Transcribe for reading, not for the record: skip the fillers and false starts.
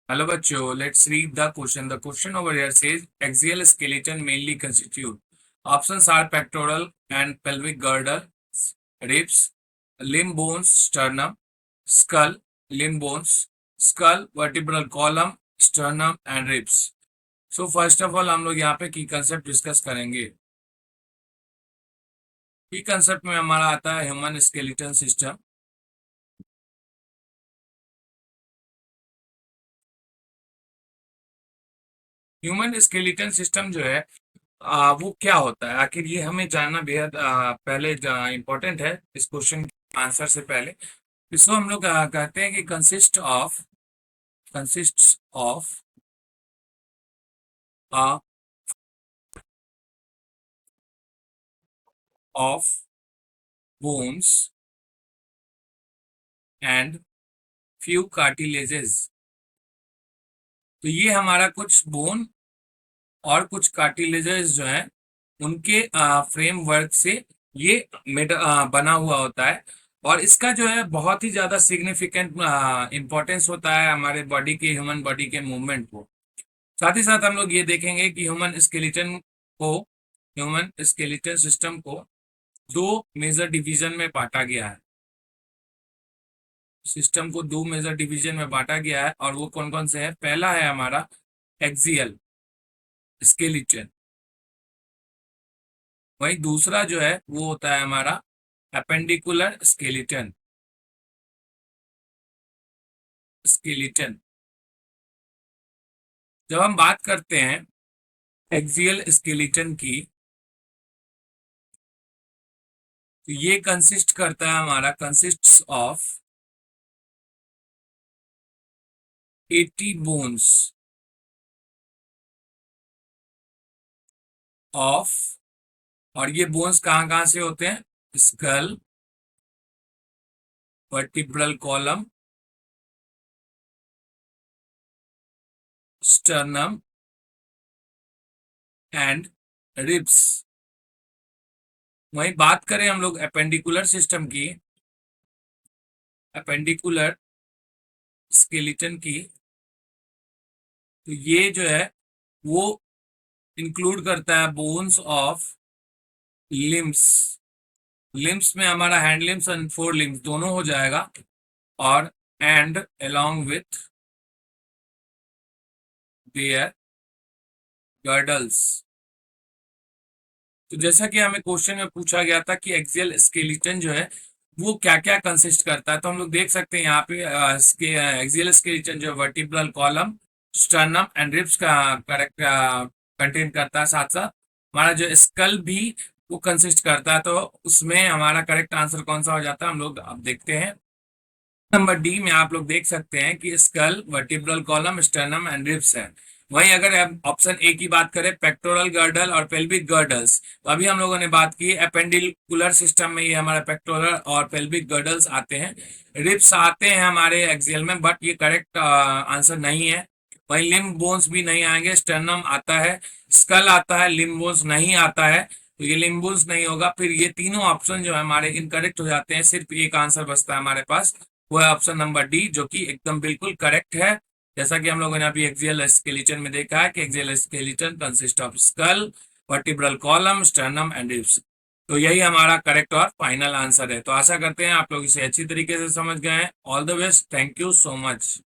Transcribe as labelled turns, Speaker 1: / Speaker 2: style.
Speaker 1: Hello बच्चों, let's read the question. The question over here says axial skeleton mainly constitute. Options are pectoral and pelvic girdle, ribs, limb bones, sternum, skull, limb bones, skull, vertebral column, sternum and ribs. So first of all हम लोग यहाँ पे की concept discuss करेंगे। की concept में हमारा आता है human skeleton system. Human skeleton system जो है वो क्या होता है, आखिर ये हमें जानना बेहद पहले इम्पोर्टेंट है इस क्वेश्चन के आंसर से पहले। इसको हम लोग कहते हैं कि consist of a of bones and few cartilages. तो ये हमारा कुछ बोन और कुछ कार्टिलेजेस जो है उनके फ्रेमवर्क से ये बना हुआ होता है। और इसका जो है बहुत ही ज्यादा सिग्निफिकेंट इंपॉर्टेंस होता है हमारे बॉडी के, ह्यूमन बॉडी के मूवमेंट को। साथ ही साथ हम लोग ये देखेंगे कि ह्यूमन स्केलेटन सिस्टम को दो मेजर डिवीजन में बांटा गया है। सिस्टम को दो मेजर डिवीजन में बांटा गया है और वो कौन कौन से हैं? पहला है हमारा एक्सियल स्केलेटन, वहीं दूसरा जो है वो होता है हमारा एपेंडिकुलर स्केलेटन। जब हम बात करते हैं एक्सियल स्केलेटन की, तो ये कंसिस्ट करता है हमारा कंसिस्ट्स ऑफ 80 बोन्स ऑफ, और ये बोन्स कहां कहां से होते हैं? Skull, vertebral column, sternum and ribs. वहीं बात करें हम लोग एपेंडिकुलर सिस्टम की, एपेंडिकुलर स्केलेटन की, तो ये जो है वो इंक्लूड करता है बोन्स ऑफ लिम्स। लिम्स में हमारा hand limbs and four limbs दोनों हो जाएगा, और and along with their girdles. तो जैसा कि हमें क्वेश्चन में पूछा गया था कि एक्सियल स्केलेटन जो है वो क्या क्या कंसिस्ट करता है, तो हम लोग देख सकते हैं यहाँ पे एक्सियल स्केलेटन जो vertebral column, sternum and ribs का करेक्ट कंटेन करता है। साथ साथ हमारा जो स्कल भी वो कंसिस्ट करता है। तो उसमें हमारा करेक्ट आंसर कौन सा हो जाता है, हम लोग अब देखते हैं। नंबर डी में आप लोग देख सकते हैं कि skull, vertebral column, sternum and ribs है। वहीं अगर हम ऑप्शन ए की बात करें, पेक्टोरल गर्डल और पेल्विक गर्डल्स, तो अभी हम लोगों ने बात की एपेंडिकुलर सिस्टम में ये हमारा पेक्टोरल और पेल्विक गर्डल्स आते हैं। रिब्स आते हैं हमारे एक्सियल में, बट ये करेक्ट आंसर नहीं है। वहीं लिम्ब बोन्स भी नहीं आएंगे, स्टर्नम आता है, स्कल आता है, लिम्ब बोन्स नहीं आता है, तो ये लिम्ब बोन्स नहीं होगा। फिर ये तीनों ऑप्शन जो है हमारे इनकरेक्ट हो जाते हैं। सिर्फ एक आंसर बचता है हमारे पास, वो है ऑप्शन नंबर डी, जो कि एकदम बिल्कुल करेक्ट है। जैसा कि हम लोगों ने अभी एक्सियल स्केलेटन में देखा है कि axial skeleton consist of skull, vertebral column, sternum and ribs. तो यही हमारा करेक्ट और फाइनल आंसर है। तो आशा करते हैं आप लोग इसे अच्छी तरीके से समझ गए हैं। All the best, thank you so much.